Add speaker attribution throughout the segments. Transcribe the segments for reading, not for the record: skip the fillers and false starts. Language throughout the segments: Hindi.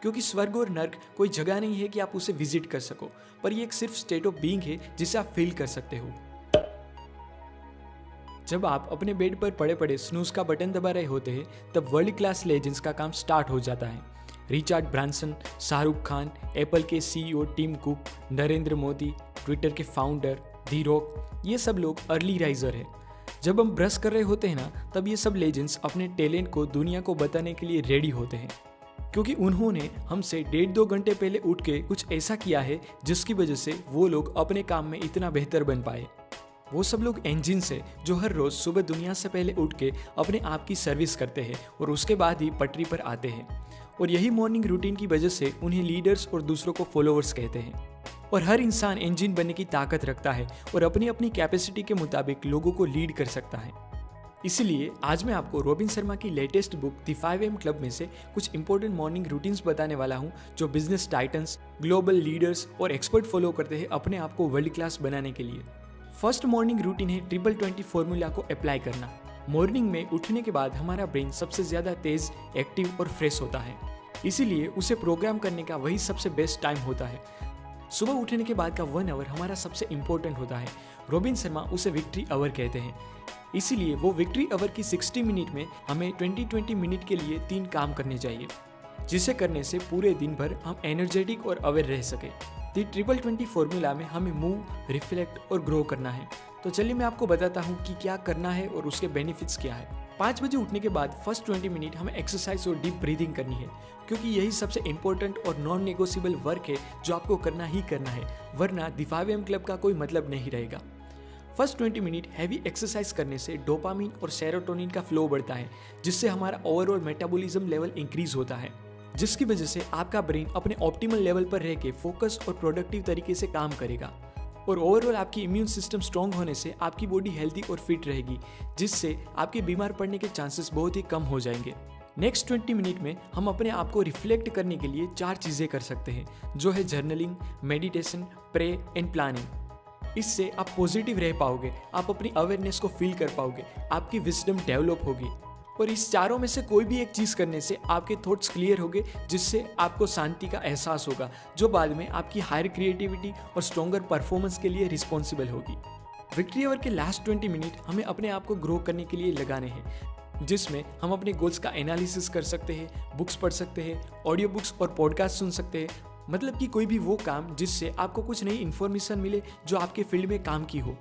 Speaker 1: क्योंकि स्वर्ग और नर्क कोई जगह नहीं है कि आप उसे विजिट कर सको, पर ये एक सिर्फ स्टेट ऑफ बीइंग है जिसे आप फील कर सकते हो। जब आप अपने बेड पर पड़े पड़े स्नूज का बटन दबा रहे होते हैं, तब वर्ल्ड क्लास लेजेंड्स का काम स्टार्ट हो जाता है। Richard Branson, Shahrukh Khan, Apple के CEO Tim Cook, Narendra Modi, Twitter के फाउंडर, दी रॉक, ये सब लोग अर्ली राइजर हैं। जब हम ब्रश कर रहे होते हैं ना, तब ये सब लेजेंड्स अपने टैलेंट को दुनिया को बताने के लिए रेडी होते हैं, क्योंकि उन्होंने हमसे 1.5-2 घंटे पहले उठ के कुछ ऐसा किया है जिसकी वजह से वो लोग अपने काम में इतना बेहतर बन पाए। वो सब लोग इंजिन्स है जो हर रोज सुबह दुनिया से पहले उठ के अपने आप की सर्विस करते हैं और उसके बाद ही पटरी पर आते हैं। और यही मॉर्निंग रूटीन की वजह से उन्हें लीडर्स और दूसरों को फॉलोअर्स कहते हैं। और हर इंसान इंजन बनने की ताकत रखता है और अपनी अपनी कैपेसिटी के मुताबिक लोगों को लीड कर सकता है। इसलिए आज मैं आपको रॉबिन शर्मा की latest book the 5am club में से कुछ इंपॉर्टेंट मॉर्निंग रूटीन्स बताने वाला हूं, जो बिजनेस टाइटन्स, ग्लोबल लीडर्स और एक्सपर्ट फॉलो करते हैं अपने आप को वर्ल्ड क्लास बनाने के लिए। फर्स्ट मॉर्निंग रूटीन है 20-20 फॉर्मूला को अप्लाई करना। मॉर्निंग में उठने के बाद हमारा ब्रेन सबसे ज्यादा तेज, एक्टिव और फ्रेश होता है, इसीलिए उसे प्रोग्राम करने का वही सबसे बेस्ट टाइम होता है। सुबह उठने के बाद का 1 आवर हमारा सबसे इंपॉर्टेंट होता है। रॉबिन शर्मा उसे विक्ट्री आवर कहते हैं। इसीलिए वो विक्ट्री आवर की 60 मिनट में हमें 20-20 मिनट के लिए 3 काम करने चाहिए, जिसे करने से पूरे दिन भर हम एनर्जेटिक और अवेयर रह सके। 20-20 फॉर्मूला में हमें मूव, रिफ्लेक्ट और ग्रो करना है। तो चलिए मैं आपको बताता हूँ कि क्या करना है और उसके बेनिफिट्स क्या है। 5 बजे उठने के बाद फर्स्ट 20 मिनट हमें एक्सरसाइज और डीप ब्रीदिंग करनी है, क्योंकि यही सबसे इंपॉर्टेंट और नॉन नेगोशिएबल वर्क है जो आपको करना ही करना है, वरना द 5am क्लब का कोई मतलब नहीं रहेगा। फर्स्ट 20 मिनट हैवी एक्सरसाइज करने से डोपामिन और सेरोटोनिन का फ्लो बढ़ता है, जिससे हमारा ओवरऑल मेटाबॉलिज्म लेवल इंक्रीज होता है, जिसकी वजह से आपका ब्रेन अपने ऑप्टिमल लेवल पर रह के फोकस और प्रोडक्टिव तरीके से काम करेगा। और ओवरऑल आपकी इम्यून सिस्टम स्ट्रॉन्ग होने से आपकी बॉडी हेल्दी और फिट रहेगी, जिससे आपके बीमार पड़ने के चांसेस बहुत ही कम हो जाएंगे। नेक्स्ट 20 मिनट में हम अपने आप को रिफ्लेक्ट करने के लिए 4 चीज़ें कर सकते हैं, जो है journaling, meditation, pray and planning. इससे आप पॉजिटिव रह पाओगे, आप अपनी अवेयरनेस को फील कर पाओगे, आपकी विजडम डेवलप होगी। और इस चारों में से कोई भी एक चीज़ करने से आपके थॉट्स क्लियर होंगे, जिससे आपको शांति का एहसास होगा, जो बाद में आपकी हायर क्रिएटिविटी और स्ट्रॉन्गर परफॉर्मेंस के लिए रिस्पॉन्सिबल होगी। विक्ट्री आवर के लास्ट 20 मिनट हमें अपने आप को ग्रो करने के लिए लगाने हैं, जिसमें हम अपने गोल्स का एनालिसिस कर सकते हैं, बुक्स पढ़ सकते हैं, ऑडियो बुक्स और पॉडकास्ट सुन सकते हैं। मतलब कि कोई भी वो काम जिससे आपको कुछ नई इन्फॉर्मेशन मिले जो आपके फील्ड में काम की हो।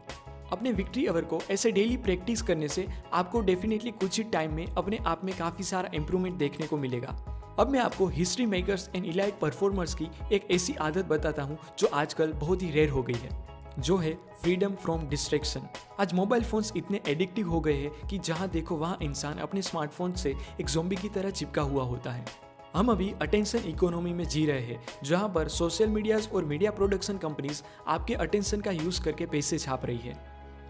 Speaker 1: अपने विक्ट्री आवर को ऐसे डेली प्रैक्टिस करने से आपको डेफिनेटली कुछ ही टाइम में अपने आप में काफ़ी सारा इंप्रूवमेंट देखने को मिलेगा। अब मैं आपको history makers and elite performers की एक ऐसी आदत बताता हूँ जो आजकल बहुत ही रेयर हो गई है, जो है फ्रीडम फ्रॉम डिस्ट्रैक्शन। आज मोबाइल फोन्स इतने एडिक्टिव हो गए हैं कि जहाँ देखो वहाँ इंसान अपने स्मार्टफोन से एक ज़ॉम्बी की तरह चिपका हुआ होता है। हम अभी अटेंशन इकोनॉमी में जी रहे हैं, जहाँ पर सोशल मीडियाज और मीडिया प्रोडक्शन कंपनीज आपके अटेंशन का यूज़ करके पैसे छाप रही है।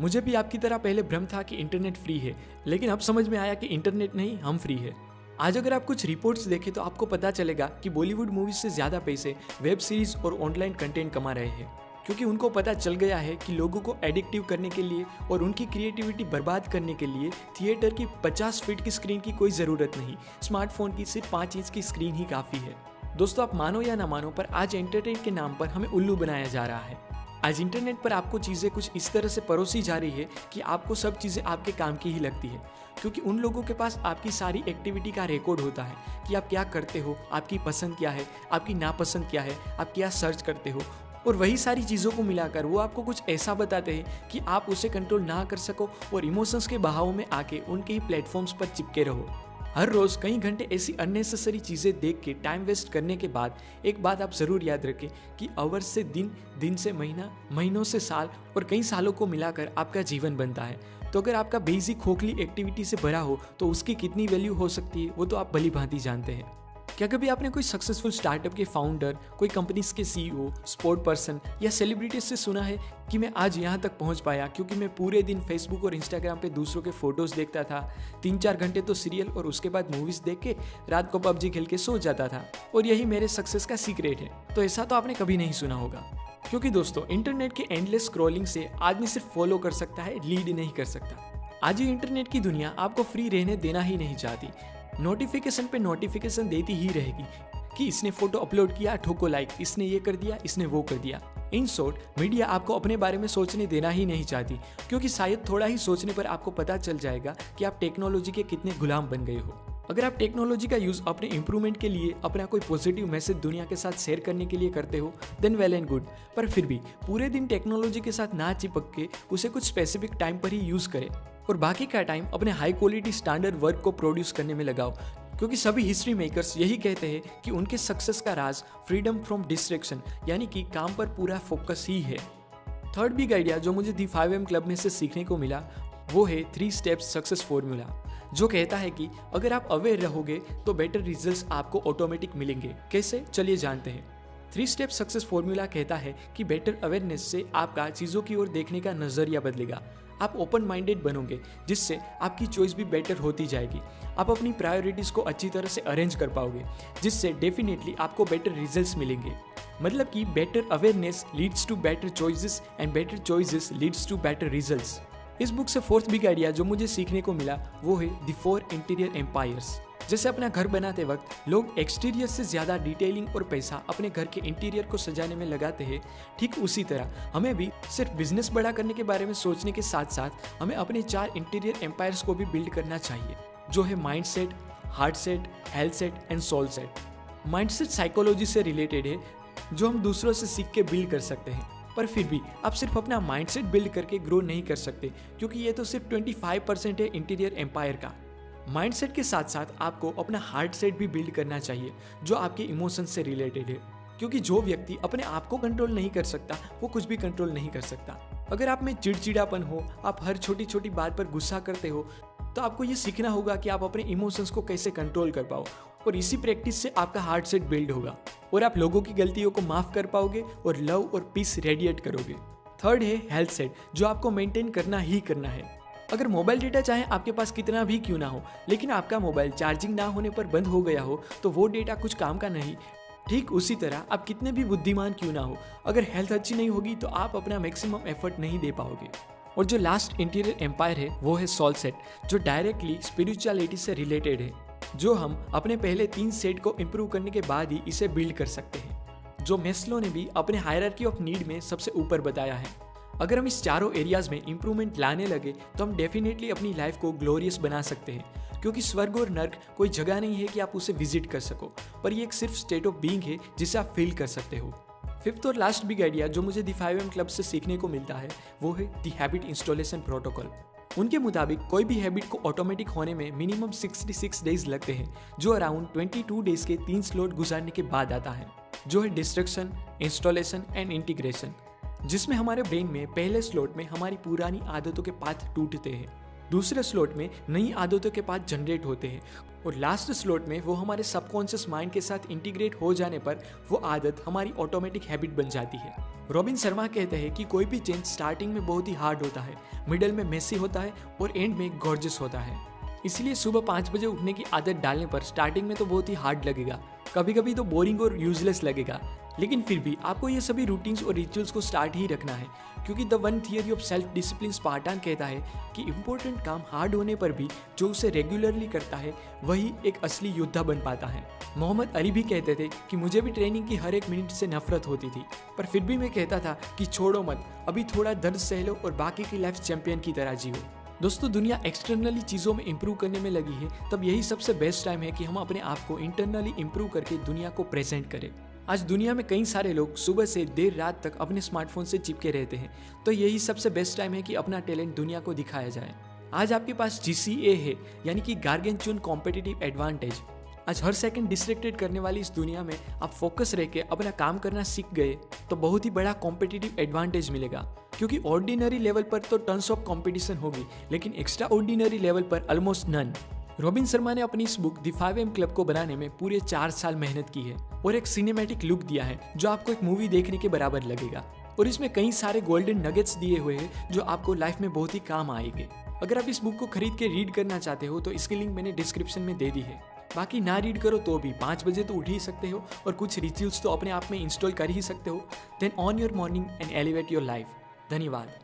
Speaker 1: मुझे भी आपकी तरह पहले भ्रम था कि इंटरनेट फ्री है, लेकिन अब समझ में आया कि इंटरनेट नहीं, हम फ्री है। आज अगर आप कुछ रिपोर्ट्स देखें तो आपको पता चलेगा कि बॉलीवुड मूवीज से ज़्यादा पैसे वेब सीरीज और ऑनलाइन कंटेंट कमा रहे हैं, क्योंकि उनको पता चल गया है कि लोगों को एडिक्टिव करने के लिए और उनकी क्रिएटिविटी बर्बाद करने के लिए थिएटर की 50 फीट की स्क्रीन की कोई ज़रूरत नहीं, स्मार्टफोन की सिर्फ 5 इंच की स्क्रीन ही काफ़ी है। दोस्तों, आप मानो या ना मानो, पर आज एंटरटेन के नाम पर हमें उल्लू बनाया जा रहा है। आज इंटरनेट पर आपको चीज़ें कुछ इस तरह से परोसी जा रही है कि आपको सब चीज़ें आपके काम की ही लगती है, क्योंकि उन लोगों के पास आपकी सारी एक्टिविटी का रिकॉर्ड होता है कि आप क्या करते हो, आपकी पसंद क्या है, आपकी नापसंद क्या है, आप क्या सर्च करते हो, और वही सारी चीज़ों को मिलाकर वो आपको कुछ ऐसा बताते हैं कि आप उसे कंट्रोल ना कर सको और इमोशंस के बहाव में आके उनके ही प्लेटफॉर्म्स पर चिपके रहो। हर रोज़ कई घंटे ऐसी अननेसेसरी चीज़ें देख के टाइम वेस्ट करने के बाद एक बात आप ज़रूर याद रखें कि आवर्स से दिन, दिन से महीना, महीनों से साल और कई सालों को मिलाकर आपका जीवन बनता है। तो अगर आपका बेसिक खोखली एक्टिविटी से भरा हो तो उसकी कितनी वैल्यू हो सकती है वो तो आप भली भांति जानते हैं। क्या कभी आपने कोई सक्सेसफुल स्टार्टअप के फाउंडर, कोई कंपनीज के सीईओ, स्पोर्ट पर्सन या सेलिब्रिटीज से सुना है कि मैं आज यहाँ तक पहुँच पाया क्योंकि मैं पूरे दिन फेसबुक और इंस्टाग्राम पे दूसरों के फोटोज़ देखता था, 3-4 घंटे तो सीरियल और उसके बाद मूवीज़ देख के रात को पबजी खेल के सो जाता था और यही मेरे सक्सेस का सीक्रेट है? तो ऐसा तो आपने कभी नहीं सुना होगा, क्योंकि दोस्तों इंटरनेट के एंडलेस स्क्रॉलिंग से आदमी सिर्फ फॉलो कर सकता है, लीड नहीं कर सकता। आज ये इंटरनेट की दुनिया आपको फ्री रहने देना ही नहीं चाहती, नोटिफिकेशन पे नोटिफिकेशन देती ही रहेगी। कि इसने फोटो अपलोड किया, ठोको लाइक, इसने ये कर दिया, इसने वो कर दिया। इन शॉर्ट, मीडिया आपको अपने बारे में सोचने देना ही नहीं चाहती, क्योंकि शायद थोड़ा ही सोचने पर आपको पता चल जाएगा कि आप टेक्नोलॉजी के कितने गुलाम बन गए हो। अगर आप टेक्नोलॉजी का यूज अपने इंप्रूवमेंट के लिए, अपना कोई पॉजिटिव मैसेज दुनिया के साथ शेयर करने के लिए करते हो, देन वेल एंड गुड। पर फिर भी पूरे दिन टेक्नोलॉजी के साथ ना चिपक के उसे कुछ स्पेसिफिक टाइम पर ही यूज करें और बाकी का टाइम अपने हाई क्वालिटी स्टैंडर्ड वर्क को प्रोड्यूस करने में लगाओ, क्योंकि सभी हिस्ट्री मेकर्स यही कहते हैं कि उनके सक्सेस का राज फ्रीडम फ्रॉम डिस्ट्रैक्शन यानी कि काम पर पूरा फोकस ही है। थर्ड बिग आइडिया जो मुझे दी 5am क्लब में से सीखने को मिला वो है 3 स्टेप्स सक्सेस फॉर्मूला, जो कहता है कि अगर आप अवेयर रहोगे तो बेटर रिजल्ट्स आपको ऑटोमेटिक मिलेंगे। कैसे, चलिए जानते हैं। 3 स्टेप सक्सेस फॉर्मूला कहता है कि बेटर अवेयरनेस से आपका चीज़ों की ओर देखने का नज़रिया बदलेगा। आप ओपन माइंडेड बनोगे, जिससे आपकी चॉइस भी बेटर होती जाएगी। आप अपनी प्रायोरिटीज़ को अच्छी तरह से अरेंज कर पाओगे, जिससे डेफिनेटली आपको बेटर रिजल्ट्स मिलेंगे। मतलब कि better awareness leads to better choices and better choices leads to better results. इस बुक से फोर्थ बिग आइडिया जो मुझे सीखने को मिला वो है द 4 इंटीरियर एम्पायर्स। जैसे अपना घर बनाते वक्त लोग एक्सटीरियर से ज़्यादा डिटेलिंग और पैसा अपने घर के इंटीरियर को सजाने में लगाते हैं, ठीक उसी तरह हमें भी सिर्फ बिजनेस बड़ा करने के बारे में सोचने के साथ साथ हमें अपने 4 इंटीरियर एम्पायर्स को भी बिल्ड करना चाहिए, जो है mind set, heart set, health set and soul set. Mind set psychology से रिलेटेड है, जो हम दूसरों से सीख के बिल्ड कर सकते हैं। पर फिर भी आप सिर्फ अपना माइंडसेट बिल्ड करके ग्रो नहीं कर सकते, क्योंकि ये तो सिर्फ 25% है इंटीरियर एम्पायर का। माइंडसेट के साथ साथ आपको अपना हार्ट सेट भी बिल्ड करना चाहिए, जो आपके इमोशंस से रिलेटेड है, क्योंकि जो व्यक्ति अपने आप को कंट्रोल नहीं कर सकता वो कुछ भी कंट्रोल नहीं कर सकता। अगर आप में चिड़चिड़ापन हो, आप हर छोटी छोटी बात पर गुस्सा करते हो, तो आपको ये सीखना होगा कि आप अपने इमोशंस को कैसे कंट्रोल कर पाओ, और इसी प्रैक्टिस से आपका हार्ट सेट बिल्ड होगा और आप लोगों की गलतियों को माफ कर पाओगे और लव और पीस रेडिएट करोगे। थर्ड है हेल्थ सेट, जो आपको मेंटेन करना ही करना है। अगर मोबाइल डेटा चाहे आपके पास कितना भी क्यों ना हो, लेकिन आपका मोबाइल चार्जिंग ना होने पर बंद हो गया हो, तो वो डेटा कुछ काम का नहीं। ठीक उसी तरह आप कितने भी बुद्धिमान क्यों ना हो, अगर हेल्थ अच्छी नहीं होगी तो आप अपना मैक्सिमम एफर्ट नहीं दे पाओगे। और जो लास्ट इंटीरियर एम्पायर है वो है सोल सेट, जो डायरेक्टली स्पिरिचुअलिटी से रिलेटेड है, जो हम अपने पहले 3 सेट को इम्प्रूव करने के बाद ही इसे बिल्ड कर सकते हैं, जो मेस्लो ने भी अपने हायरार्की ऑफ नीड में सबसे ऊपर बताया है। अगर हम इस चारों एरियाज में इम्प्रूवमेंट लाने लगे तो हम डेफिनेटली अपनी लाइफ को ग्लोरियस बना सकते हैं, क्योंकि स्वर्ग और नर्क कोई जगह नहीं है कि आप उसे विजिट कर सको, पर ये एक सिर्फ स्टेट ऑफ बीइंग है जिसे आप फील कर सकते हो। फिफ्थ और लास्ट बिग आइडिया जो मुझे द 5am क्लब से सीखने को मिलता है वो है द हैबिट इंस्टॉलेशन प्रोटोकॉल। उनके मुताबिक कोई भी हैबिट को ऑटोमेटिक होने में मिनिमम 66 डेज लगते हैं, जो अराउंड 22 डेज के 3 स्लॉट गुजारने के बाद आता है, जो है डिस्ट्रक्शन, इंस्टॉलेशन एंड इंटीग्रेशन, जिसमें हमारे ब्रेन में पहले स्लॉट में हमारी पुरानी आदतों के पाथ टूटते हैं, दूसरे स्लॉट में नई आदतों के पाथ जनरेट होते हैं, और लास्ट स्लॉट में वो हमारे सबकॉन्शियस माइंड के साथ इंटीग्रेट हो जाने पर वो आदत हमारी ऑटोमेटिक हैबिट बन जाती है। रॉबिन शर्मा कहते हैं कि कोई भी चेंज स्टार्टिंग में बहुत ही हार्ड होता है, मिडल में मेसी होता है और एंड में गॉर्जियस होता है। इसलिए सुबह 5 बजे उठने की आदत डालने पर स्टार्टिंग में तो बहुत ही हार्ड लगेगा, कभी कभी तो बोरिंग और यूजलेस लगेगा, लेकिन फिर भी आपको ये सभी रूटीन्स और रिचुअल्स को स्टार्ट ही रखना है, क्योंकि the one theory of self discipline Spartan कहता है कि इंपॉर्टेंट काम हार्ड होने पर भी जो उसे रेगुलरली करता है वही एक असली योद्धा बन पाता है। मोहम्मद अली भी कहते थे कि मुझे भी ट्रेनिंग की हर एक मिनट से नफरत होती थी, पर फिर भी मैं कहता था कि छोड़ो मत, अभी थोड़ा दर्द सह लो और बाकी की लाइफ चैंपियन की तरह जियो। दोस्तों, दुनिया एक्सटर्नली चीज़ों में इंप्रूव करने में लगी है, तब यही सबसे बेस्ट टाइम है कि हम अपने आप को इंटरनली इंप्रूव करके दुनिया को प्रेजेंट करें। आज दुनिया में कई सारे लोग सुबह से देर रात तक अपने स्मार्टफोन से चिपके रहते हैं, तो यही सबसे बेस्ट टाइम है कि अपना टैलेंट दुनिया को दिखाया जाए। आज आपके पास GCA है, यानी कि गार्गेंचुन कॉम्पिटिटिव एडवांटेज। आज हर सेकंड डिस्ट्रैक्टेड करने वाली इस दुनिया में आप फोकस रह के अपना काम करना सीख गए तो बहुत ही बड़ा कॉम्पिटिटिव एडवांटेज मिलेगा, क्योंकि ऑर्डिनरी लेवल पर तो टन्स ऑफ कॉम्पिटिशन होगी, लेकिन एक्स्ट्रा ऑर्डिनरी लेवल पर ऑलमोस्ट नन। रॉबिन शर्मा ने अपनी इस बुक द 5am क्लब को बनाने में पूरे 4 साल मेहनत की है और एक सिनेमैटिक लुक दिया है जो आपको एक मूवी देखने के बराबर लगेगा, और इसमें कई सारे गोल्डन नगेट्स दिए हुए हैं जो आपको लाइफ में बहुत ही काम आएंगे। अगर आप इस बुक को खरीद के रीड करना चाहते हो तो इसकी लिंक मैंने डिस्क्रिप्शन में दे दी है। बाकी ना रीड करो तो भी 5 बजे तो उठ ही सकते हो और कुछ रिचुअल्स तो अपने आप में इंस्टॉल कर ही सकते हो। Then own your morning and elevate your life. धन्यवाद।